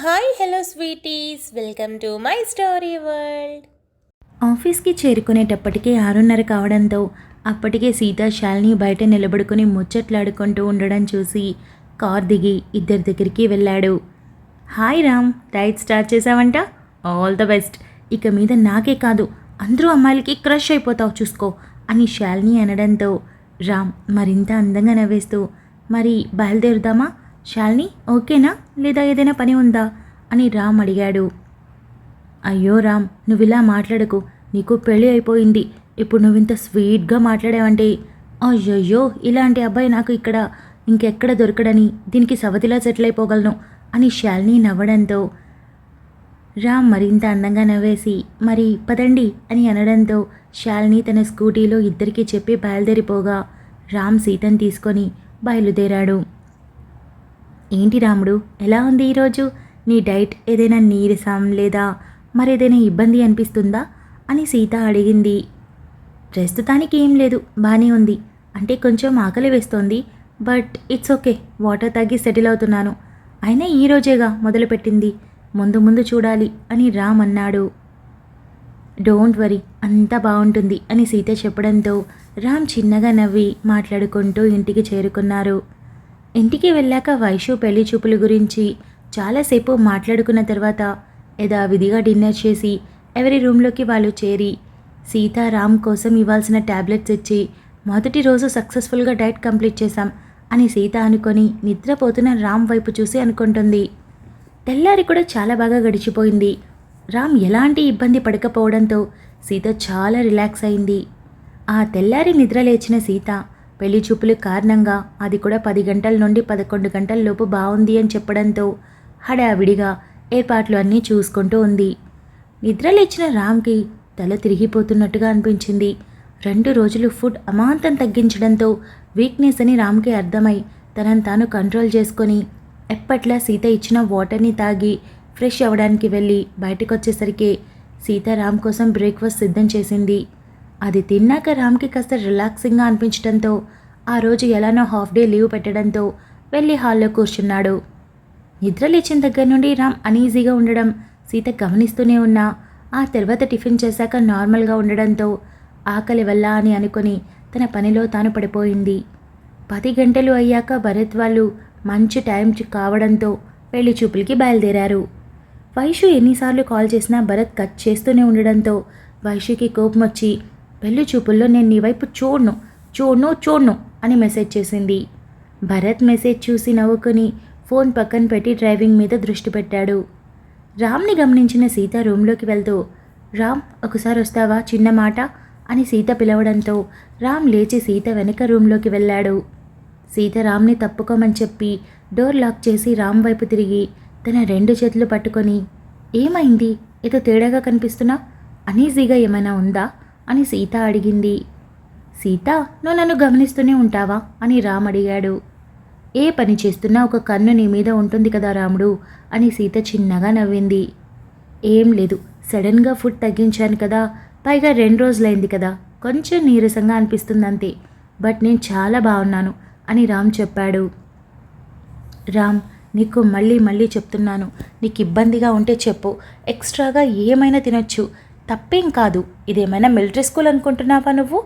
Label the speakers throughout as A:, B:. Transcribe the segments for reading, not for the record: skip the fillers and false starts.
A: Hi hello sweeties, welcome to my story world.
B: ఆఫీస్కి చేరుకునేటప్పటికే 6:30 కావడంతో అప్పటికే సీత శాలిని బయట నిలబడుకుని ముచ్చట్లాడుకుంటూ ఉండడం చూసి కార్ దిగి ఇద్దరి దగ్గరికి వెళ్ళాడు. హాయ్ రామ్, రైడ్ స్టార్ట్ చేసావంట? All the best. ఇక మీద నాకే కాదు అందరూ అమ్మాయిలకి క్రష్ అయిపోతావు చూసుకో అని శాలిని అనడంతో రామ్ మరింత అందంగా నవ్వేస్తూ మరి బయలుదేరుదామా శాలిని, ఓకేనా లేదా ఏదైనా పని ఉందా అని రామ్ అడిగాడు. అయ్యో రామ్, నువ్విలా మాట్లాడకు, నీకు పెళ్ళి అయిపోయింది, ఇప్పుడు నువ్వింత స్వీట్గా మాట్లాడావంటే అయ్యయ్యో ఇలాంటి అబ్బాయి నాకు ఇక్కడ ఇంకెక్కడ దొరకడని దీనికి సవతిలా సెటిల్ అయిపోగలను అని శాలిని నవ్వడంతో రామ్ మరింత అందంగా నవ్వేసి మరి పదండి అని అనడంతో శాలిని తన స్కూటీలో ఇద్దరికీ చెప్పి బయలుదేరిపోగా రామ్ సీతను తీసుకొని బయలుదేరాడు. ఏంటి రాముడు, ఎలా ఉంది ఈరోజు? నీ డైట్ ఏదైనా నీరసం లేదా మరేదైనా ఇబ్బంది అనిపిస్తుందా అని సీత అడిగింది. ప్రస్తుతానికి ఏం లేదు, బాగానే ఉంది. అంటే కొంచెం ఆకలి వేస్తోంది, బట్ ఇట్స్ ఓకే, వాటర్ తాగి సెటిల్ అవుతున్నాను. అయినా ఈరోజేగా మొదలుపెట్టింది, ముందు ముందు చూడాలి అని రామ్ అన్నాడు. డోంట్ వరీ, అంతా బాగుంటుంది అని సీత చెప్పడంతో రామ్ చిన్నగా నవ్వి మాట్లాడుకుంటూ ఇంటికి చేరుకున్నారు. ఇంటికి వెళ్ళాక వైషు పెళ్లి చూపుల గురించి చాలాసేపు మాట్లాడుకున్న తర్వాత యథావిధిగా డిన్నర్ చేసి ఎవరి రూమ్లోకి వాళ్ళు చేరి సీత రామ్ కోసం ఇవ్వాల్సిన ట్యాబ్లెట్స్ ఇచ్చి మొదటి రోజు సక్సెస్ఫుల్గా డైట్ కంప్లీట్ చేశాం అని సీత అనుకొని నిద్రపోతున్న రామ్ వైపు చూసి అనుకుంటుంది. తెల్లారి కూడా చాలా బాగా గడిచిపోయింది. రామ్ ఎలాంటి ఇబ్బంది పడకపోవడంతో సీత చాలా రిలాక్స్ అయింది. ఆ తెల్లారి నిద్ర లేచిన సీత పెళ్లి చూపుల కారణంగా అది కూడా 10 గంటల నుండి 11 గంటల లోపు బాగుంది అని చెప్పడంతో హడావిడిగా ఏర్పాట్లు అన్నీ చూసుకుంటూ ఉంది. నిద్ర లేచిన రామ్కి తల తిరిగిపోతున్నట్టుగా అనిపించింది. 2 రోజులు ఫుడ్ అమాంతం తగ్గించడంతో వీక్నెస్ అని రామ్కి అర్థమై తనను తాను కంట్రోల్ చేసుకొని ఎప్పట్లా సీత ఇచ్చిన వాటర్ని తాగి ఫ్రెష్ అవ్వడానికి వెళ్ళి బయటకు వచ్చేసరికి సీత రామ్ కోసం బ్రేక్ఫాస్ట్ సిద్ధం చేసింది. అది తిన్నాక రామ్కి కాస్త రిలాక్సింగ్గా అనిపించడంతో ఆ రోజు ఎలానో హాఫ్ డే లీవ్ పెట్టడంతో వెళ్ళి హాల్లో కూర్చున్నాడు. నిద్ర లేచిన దగ్గర నుండి రామ్ అనీజీగా ఉండడం సీత గమనిస్తూనే ఉన్నా ఆ తర్వాత టిఫిన్ చేశాక నార్మల్గా ఉండడంతో ఆకలి వల్ల అని అనుకుని తన పనిలో తాను పడిపోయింది. 10 గంటలు అయ్యాక భరత్ వాళ్ళు మంచి టైం కావడంతో పెళ్లి చూపులకి బయలుదేరారు. వైషు ఎన్నిసార్లు కాల్ చేసినా భరత్ కట్ చేస్తూనే ఉండడంతో వైషుకి కోపం వచ్చి పెళ్లి చూపుల్లో నేను నీ వైపు చూడ్ను చూడ్ను చూడ్ను అని మెసేజ్ చేసింది. భరత్ మెసేజ్ చూసి నవ్వుకుని ఫోన్ పక్కన పెట్టి డ్రైవింగ్ మీద దృష్టి పెట్టాడు. రామ్ని గమనించిన సీత రూమ్లోకి వెళ్తూ రామ్ ఒకసారి వస్తావా, చిన్న మాట అని సీత పిలవడంతో రామ్ లేచి సీత వెనక రూమ్లోకి వెళ్ళాడు. సీత రామ్ని తప్పుకోమని చెప్పి డోర్ లాక్ చేసి రామ్ వైపు తిరిగి తన 2 చేతులు పట్టుకొని ఏమైంది, ఏదో తేడాగా కనిపిస్తున్నా, అనీజీగా ఏమైనా ఉందా అని సీత అడిగింది. సీత, నువ్వు నన్ను గమనిస్తూనే ఉంటావా అని రామ్ అడిగాడు. ఏ పని చేస్తున్నా ఒక కన్ను నీ మీద ఉంటుంది కదా రాముడు అని సీత చిన్నగా నవ్వింది. ఏం లేదు, సడన్గా ఫుడ్ తగ్గించాను కదా, పైగా 2 రోజులైంది కదా, కొంచెం నీరసంగా అనిపిస్తుంది అంతే, బట్ నేను చాలా బాగున్నాను అని రామ్ చెప్పాడు. రామ్, నీకు మళ్ళీ మళ్ళీ చెప్తున్నాను, నీకు ఇబ్బందిగా ఉంటే చెప్పు, ఎక్స్ట్రాగా ఏమైనా తినొచ్చు, తప్పేం కాదు. ఇదేమైనా మిలిటరీ స్కూల్ అనుకుంటున్నావా నువ్వు?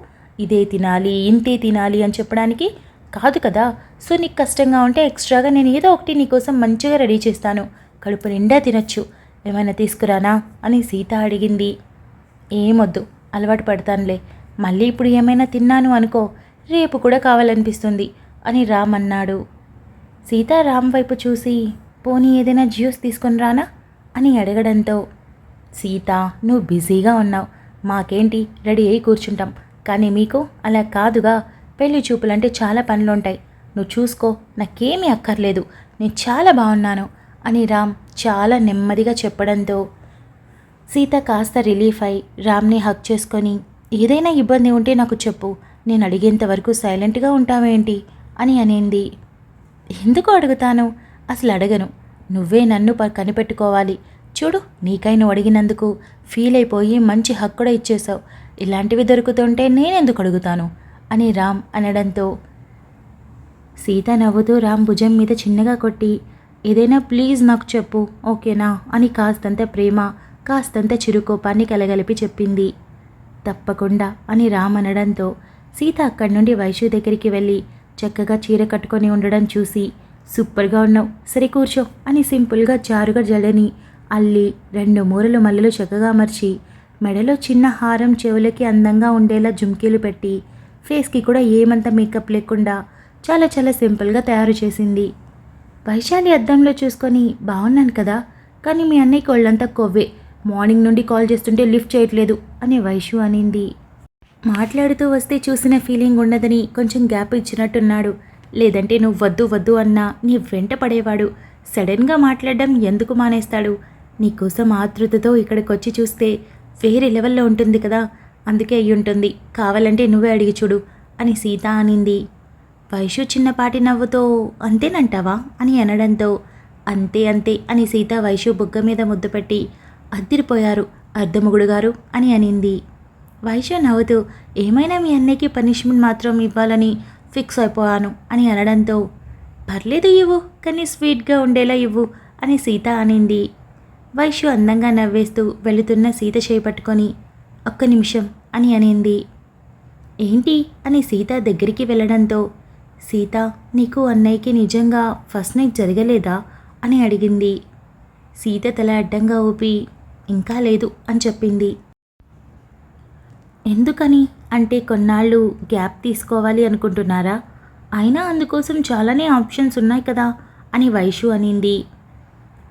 B: ఇదే తినాలి ఇంతే తినాలి అని చెప్పడానికి కాదు కదా. సో నీకు కష్టంగా ఉంటే ఎక్స్ట్రాగా నేను ఏదో ఒకటి నీకోసం మంచిగా రెడీ చేస్తాను, కడుపు నిండా తినొచ్చు, ఏమైనా తీసుకురానా అని సీత అడిగింది. ఏమొద్దు, అలవాటు పడతానులే, మళ్ళీ ఇప్పుడు ఏమైనా తిన్నాను అనుకో రేపు కూడా కావాలనిపిస్తుంది అని రామ్ అన్నాడు. సీత రామ్ వైపు చూసి పోనీ ఏదైనా జ్యూస్ తీసుకొని రానా అని అడగడంతో సీత, నువ్వు బిజీగా ఉన్నావు, మాకేంటి రెడీ అయి కూర్చుంటాం, కానీ మీకు అలా కాదుగా, పెళ్లి చూపులంటే చాలా పనులుంటాయి, నువ్వు చూసుకో, నాకేమీ అక్కర్లేదు, నేను చాలా బాగున్నాను అని రామ్ చాలా నెమ్మదిగా చెప్పడంతో సీత కాస్త రిలీఫ్ అయి రామ్ని హగ్ చేసుకొని ఏదైనా ఇబ్బంది ఉంటే నాకు చెప్పు, నేను అడిగేంత వరకు సైలెంట్గా ఉంటావేంటి అని అనింది. ఎందుకు అడుగుతాను, అసలు అడగను, నువ్వే నన్ను కనిపెట్టుకోవాలి, చూడు నీకై నువ్వు అడిగినందుకు ఫీల్ అయిపోయి మంచి హక్కు కూడా ఇచ్చేసావు, ఇలాంటివి దొరుకుతుంటే నేనెందుకు అడుగుతాను అని రామ్ అనడంతో సీత నవ్వుతూ రామ్ భుజం మీద చిన్నగా కొట్టి ఏదైనా ప్లీజ్ నాకు చెప్పు, ఓకేనా అని కాస్తంత ప్రేమ, కాస్తంత చిరుకోపాన్ని కలగలిపి చెప్పింది. తప్పకుండా అని రామ్ అనడంతో సీత అక్కడి నుండి వైషు దగ్గరికి వెళ్ళి చక్కగా చీర కట్టుకొని ఉండడం చూసి, సూపర్గా ఉన్నావు, సరే కూర్చో అని సింపుల్గా జారుగా జడని అల్లి 2 మూరలు మల్లెలు చక్కగా అమర్చి మెడలో చిన్న హారం, చెవులకి అందంగా ఉండేలా జుమ్కీలు పెట్టి ఫేస్కి కూడా ఏమంత మేకప్ లేకుండా చాలా చాలా సింపుల్గా తయారు చేసింది. వైశాలి అద్దంలో చూసుకొని బాగున్నాను కదా, కానీ మీ అన్నయ్యకి ఒళ్ళంతా కొవ్వే, మార్నింగ్ నుండి కాల్ చేస్తుంటే లిఫ్ట్ చేయట్లేదు అని వైషు అనింది. మాట్లాడుతూ వస్తే చూసిన ఫీలింగ్ ఉండదని కొంచెం గ్యాప్ ఇచ్చినట్టున్నాడు. లేదంటే నువ్వు వద్దు వద్దు అన్నా నీ వెంట పడేవాడు. సడన్గా మాట్లాడడం ఎందుకు మానేస్తాడు? నీకోసం ఆతృతతో ఇక్కడికి వచ్చి చూస్తే వేరే లెవెల్లో ఉంటుంది కదా, అందుకే అయ్యి ఉంటుంది. కావాలంటే నువ్వే అడిగి చూడు అని సీత అనింది. వైషు చిన్నపాటి నవ్వుతో అంతేనంటావా అని అనడంతో అంతే అంతే అని సీత వైషు బుగ్గ మీద ముద్దు పెట్టి అద్దిరిపోయారు అర్ధముగుడు గారు అని అనింది. వైషు నవ్వుతూ ఏమైనా మీ అన్నయ్యకి పనిష్మెంట్ మాత్రం ఇవ్వాలని ఫిక్స్ అయిపోయాను అని అనడంతో పర్లేదు ఇవ్వు, కానీ స్వీట్గా ఉండేలా ఇవ్వు అని సీత అనింది. వైషు అందంగా నవ్వేస్తూ వెళుతున్న సీత చేయి పట్టుకొని ఒక్క నిమిషం అని అనింది. ఏంటి అని సీత దగ్గరికి వెళ్ళడంతో సీత నీకు అన్నయ్యకి నిజంగా ఫస్ట్ నైట్ జరగలేదా అని అడిగింది. సీత తల అడ్డంగా ఊపి ఇంకా లేదు అని చెప్పింది. ఎందుకని అంటే కొన్నాళ్ళు గ్యాప్ తీసుకోవాలి అనుకుంటున్నారా? అయినా అందుకోసం చాలానే ఆప్షన్స్ ఉన్నాయి కదా అని వైషు అనింది.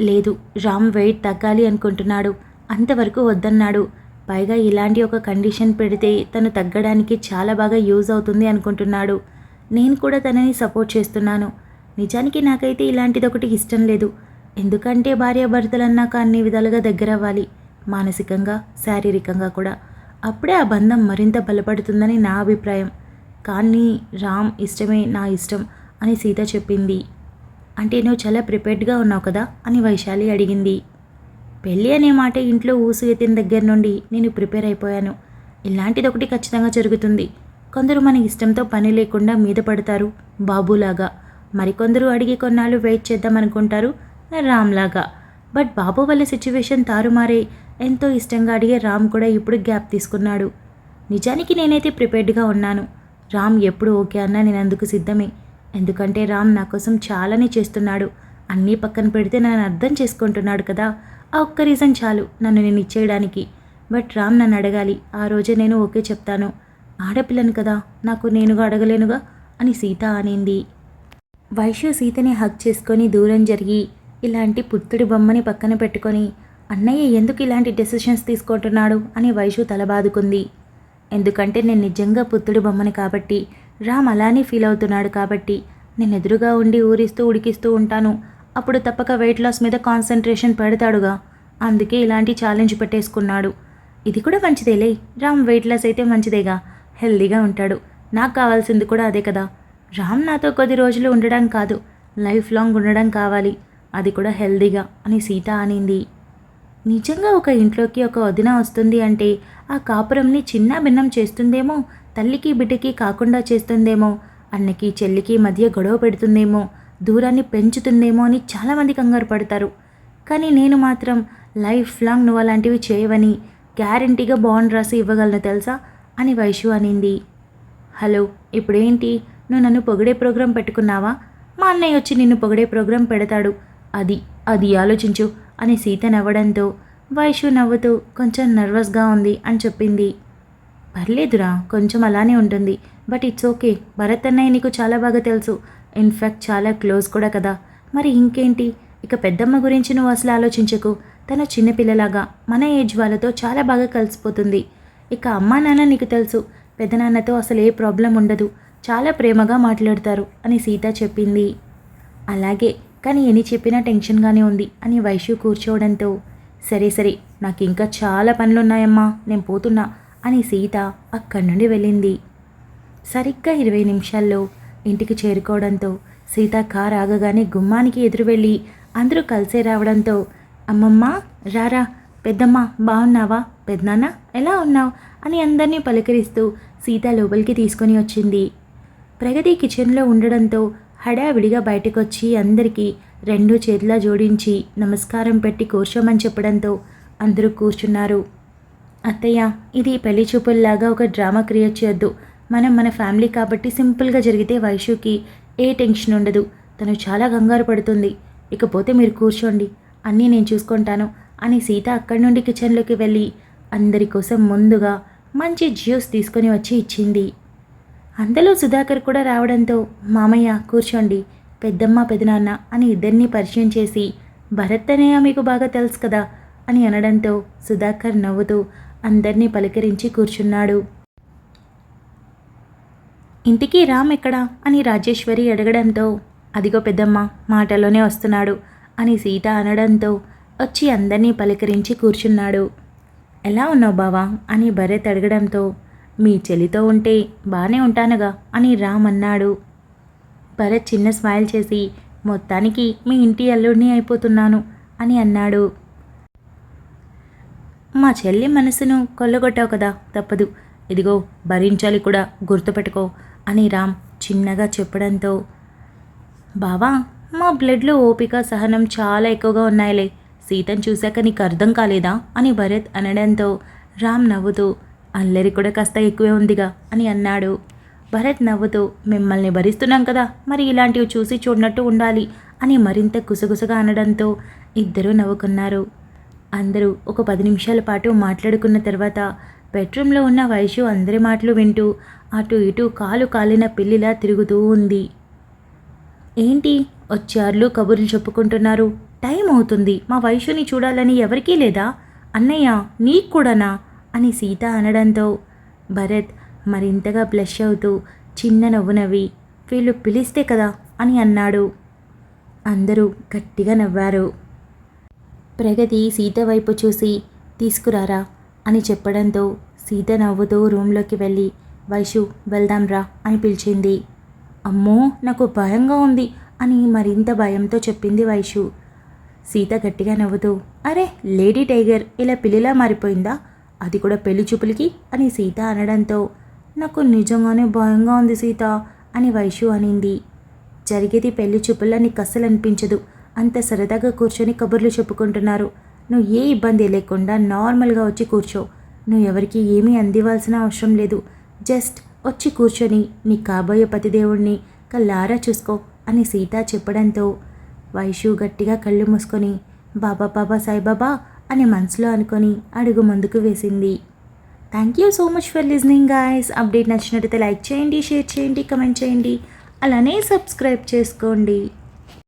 B: లేదు, రామ్ వెయిట్ తగ్గాలి అనుకుంటున్నాడు, అంతవరకు వద్దన్నాడు. పైగా ఇలాంటి ఒక కండిషన్ పెడితే తను తగ్గడానికి చాలా బాగా యూజ్ అవుతుంది అనుకుంటున్నాడు. నేను కూడా తనని సపోర్ట్ చేస్తున్నాను. నిజానికి నాకైతే ఇలాంటిది ఒకటి ఇష్టం లేదు. ఎందుకంటే భార్యాభర్తలన్నాక అన్ని విధాలుగా దగ్గరవ్వాలి, మానసికంగా శారీరకంగా కూడా. అప్పుడే ఆ బంధం మరింత బలపడుతుందని నా అభిప్రాయం. కానీ రామ్ ఇష్టమే నా ఇష్టం అని సీత చెప్పింది. అంటే నువ్వు చాలా ప్రిపేర్డ్గా ఉన్నావు కదా అని వైశాలి అడిగింది. పెళ్ళి అనే మాట ఇంట్లో ఊసు ఎత్తిన దగ్గర నుండి నేను ప్రిపేర్ అయిపోయాను. ఇలాంటిది ఒకటి ఖచ్చితంగా జరుగుతుంది. కొందరు మన ఇష్టంతో పని లేకుండా మీద పడతారు బాబులాగా, మరికొందరు అడిగి కొన్నాళ్ళు వెయిట్ చేద్దాం అనుకుంటారు రామ్లాగా. బట్ బాబు వల్ల సిచ్యువేషన్ తారుమారే ఎంతో ఇష్టంగా అడిగే రామ్ కూడా ఇప్పుడు గ్యాప్ తీసుకున్నాడు. నిజానికి నేనైతే ప్రిపేర్డ్గా ఉన్నాను. రామ్ ఎప్పుడు ఓకే అన్నా నేను అందుకు సిద్ధమే. ఎందుకంటే రామ్ నా కోసం చాలానే చేస్తున్నాడు. అన్నీ పక్కన పెడితే నన్ను అర్థం చేసుకుంటున్నాడు కదా, ఆ ఒక్క రీజన్ చాలు నన్ను నేను ఇచ్చేయడానికి. బట్ రామ్ నన్ను అడగాలి, ఆ రోజే నేను ఓకే చెప్తాను. ఆడపిల్లను కదా, నాకు నేనుగా అడగలేనుగా అని సీత అనింది. వైషు సీతని హగ్ చేసుకొని దూరం జరిగి ఇలాంటి పుత్తుడి బొమ్మని పక్కన పెట్టుకొని అన్నయ్య ఎందుకు ఇలాంటి డెసిషన్స్ తీసుకుంటున్నాడు అని వైషు తలబాదుకుంది. ఎందుకంటే నేను నిజంగా పుత్తుడి బొమ్మని కాబట్టి, రామ్ అలానే ఫీల్ అవుతున్నాడు కాబట్టి నేను ఎదురుగా ఉండి ఊరిస్తూ ఉడికిస్తూ ఉంటాను. అప్పుడు తప్పక వెయిట్ లాస్ మీద కాన్సన్ట్రేషన్ పెడతాడుగా, అందుకే ఇలాంటి ఛాలెంజ్ పెట్టేసుకున్నాడు. ఇది కూడా మంచిదేలే, రామ్ వెయిట్ లాస్ అయితే మంచిదేగా, హెల్దీగా ఉంటాడు. నాకు కావాల్సింది కూడా అదే కదా. రామ్ నాతో కొద్ది రోజులు ఉండడం కాదు, లైఫ్ లాంగ్ ఉండడం కావాలి, అది కూడా హెల్దీగా అని సీత అనింది. నిజంగా ఒక ఇంట్లోకి ఒక వదిన వస్తుంది అంటే ఆ కాపురంని చిన్న భిన్నం చేస్తుందేమో, తల్లికి బిడ్డకి కాకుండా చేస్తుందేమో, అన్నకి చెల్లికి మధ్య గొడవ పెడుతుందేమో, దూరాన్ని పెంచుతుందేమో అని చాలామంది కంగారు పడతారు. కానీ నేను మాత్రం లైఫ్ లాంగ్ నువ్వు అలాంటివి చేయవని గ్యారంటీగా బాండ్ రాసి ఇవ్వగలను తెలుసా అని వైషు అనింది. హలో, ఇప్పుడేంటి నువ్వు నన్ను పొగిడే ప్రోగ్రాం పెట్టుకున్నావా? మా అన్నయ్య వచ్చి నిన్ను పొగిడే ప్రోగ్రాం పెడతాడు, అది ఆలోచించు అని సీత నవ్వడంతో వైషు నవ్వుతూ కొంచెం నర్వస్గా ఉంది అని చెప్పింది. పర్లేదురా, కొంచెం అలానే ఉంటుంది, బట్ ఇట్స్ ఓకే. భరత్ అన్నయ్య నీకు చాలా బాగా తెలుసు, ఇన్ఫ్యాక్ట్ చాలా క్లోజ్ కూడా కదా. మరి ఇంకేంటి, ఇక పెద్దమ్మ గురించి నువ్వు అసలు ఆలోచించకు. తను చిన్నపిల్లలాగా మన ఏజ్ వాళ్ళతో చాలా బాగా కలిసిపోతుంది. ఇక అమ్మా నాన్న నీకు తెలుసు, పెద్దనాన్నతో అసలు ఏ ప్రాబ్లం ఉండదు, చాలా ప్రేమగా మాట్లాడతారు అని సీత చెప్పింది. అలాగే, కానీ ఎన్ని చెప్పినా టెన్షన్గానే ఉంది అని వైషు కూర్చోవడంతో సరే సరే, నాకు ఇంకా చాలా పనులున్నాయమ్మా, నేను పోతున్నా అని సీత అక్కడి నుండి వెళ్ళింది. సరిగ్గా 20 నిమిషాల్లో ఇంటికి చేరుకోవడంతో సీత కారు ఆగగానే గుమ్మానికి ఎదురు వెళ్ళి అందరూ కలిసే రావడంతో అమ్మమ్మ రారా, పెద్దమ్మ బాగున్నావా, పెద్దనాన్న ఎలా ఉన్నావు అని అందరినీ పలకరిస్తూ సీత లోపలికి తీసుకొని వచ్చింది. ప్రగతి కిచెన్లో ఉండడంతో హడావిడిగా బయటకొచ్చి అందరికీ రెండు చేతులా జోడించి నమస్కారం పెట్టి కూర్చోమని చెప్పడంతో అందరూ కూర్చున్నారు. అత్తయ్య, ఇది పెళ్లి చూపుల్లాగా ఒక డ్రామా క్రియేట్ చేయొద్దు. మనం మన ఫ్యామిలీ కాబట్టి సింపుల్గా జరిగితే వైషుకి ఏ టెన్షన్ ఉండదు. తను చాలా కంగారు పడుతుంది. ఇకపోతే మీరు కూర్చోండి, అన్నీ నేను చూసుకుంటాను అని సీత అక్కడి నుండి కిచెన్లోకి వెళ్ళి అందరి కోసం ముందుగా మంచి జ్యూస్ తీసుకొని వచ్చి ఇచ్చింది. అంతలో సుధాకర్ కూడా రావడంతో మామయ్య కూర్చోండి, పెద్దమ్మ పెదనాన్న అని ఇద్దరినీ పరిచయం చేసి భరత్ అన్నయ్య మీకు బాగా తెలుసు కదా అని అనడంతో సుధాకర్ నవ్వుతూ అందరినీ పలకరించి కూర్చున్నాడు. ఇంటికి రామ్ ఎక్కడా అని రాజేశ్వరి అడగడంతో అదిగో పెద్దమ్మ మాటలోనే వస్తున్నాడు అని సీత అనడంతో వచ్చి అందరినీ పలకరించి కూర్చున్నాడు. ఎలా ఉన్నావు బావా అని భరత్ అడగడంతో మీ చెల్లితో ఉంటే బాగానే ఉంటానుగా అని రామ్ అన్నాడు. భరత్ చిన్న స్మైల్ చేసి మొత్తానికి మీ ఇంటి అల్లుడిని అయిపోతున్నాను అని అన్నాడు. మా చెల్లి మనసును కొల్లగొట్టావు కదా, తప్పదు, ఇదిగో భరించాలి కూడా, గుర్తుపెట్టుకో అని రామ్ చిన్నగా చెప్పడంతో బావా మా బ్లడ్లో ఓపిక సహనం చాలా ఎక్కువగా ఉన్నాయిలే, సీతను చూశాక నీకు అర్థం కాలేదా అని భరత్ అనడంతో రామ్ నవ్వుతూ అల్లరి కూడా కాస్త ఎక్కువే ఉందిగా అని అన్నాడు. భరత్ నవ్వుతూ మిమ్మల్ని భరిస్తున్నాం కదా, మరి ఇలాంటివి చూసి చూడనట్టు ఉండాలి అని మరింత గుసగుసగా అనడంతో ఇద్దరూ నవ్వుకున్నారు. అందరూ ఒక 10 నిమిషాల పాటు మాట్లాడుకున్న తర్వాత బెడ్రూమ్లో ఉన్న వైషు అందరి మాటలు వింటూ అటు ఇటు కాలు కాలిన పిల్లిలా తిరుగుతూ ఉంది. ఏంటి వచ్చార్లు కబుర్లు చెప్పుకుంటున్నారు, టైం అవుతుంది, మా వైషుని చూడాలని ఎవరికీ లేదా, అన్నయ్య నీకు కూడానా అని సీత అనడంతో భరత్ మరింతగా బ్లష్ అవుతూ చిన్న నవ్వు నవ్వి వీళ్ళు పిలిస్తే కదా అని అన్నాడు. అందరూ గట్టిగా నవ్వారు. ప్రగతి సీత వైపు చూసి తీసుకురారా అని చెప్పడంతో సీత నవ్వుతూ రూమ్లోకి వెళ్ళి వైషు వెళ్దాం రా అని పిలిచింది. అమ్మో నాకు భయంగా ఉంది అని మరింత భయంతో చెప్పింది వైషు. సీత గట్టిగా నవ్వుతూ అరే లేడీ టైగర్ ఇలా పిల్లిలా మారిపోయిందా, అది కూడా పెళ్లి చూపులకి అని సీత అనడంతో నాకు నిజంగానే భయంగా ఉంది సీత అని వైషు అనింది. జరిగేది పెళ్లి చూపుల్లా నీకు అస్సలు అనిపించదు, అంత సరదాగా కూర్చొని కబుర్లు చెప్పుకుంటున్నారు, నువ్వు ఏ ఇబ్బంది లేకుండా నార్మల్గా వచ్చి కూర్చో, నువ్వు ఎవరికి ఏమీ అందివ్వాల్సిన అవసరం లేదు, జస్ట్ వచ్చి కూర్చొని నీ కాబోయే పతిదేవుడిని కళ్ళారా చూసుకో అని సీత చెప్పడంతో వైషు గట్టిగా కళ్ళు మూసుకొని బాబా బాబా సాయిబాబా అని మనసులో అనుకొని అడుగు ముందుకు వేసింది. Thank you so much for listening guys. Update నచ్చినట్టయితే లైక్ చేయండి, షేర్ చేయండి, కమెంట్ చేయండి, అలానే సబ్స్క్రైబ్ చేసుకోండి.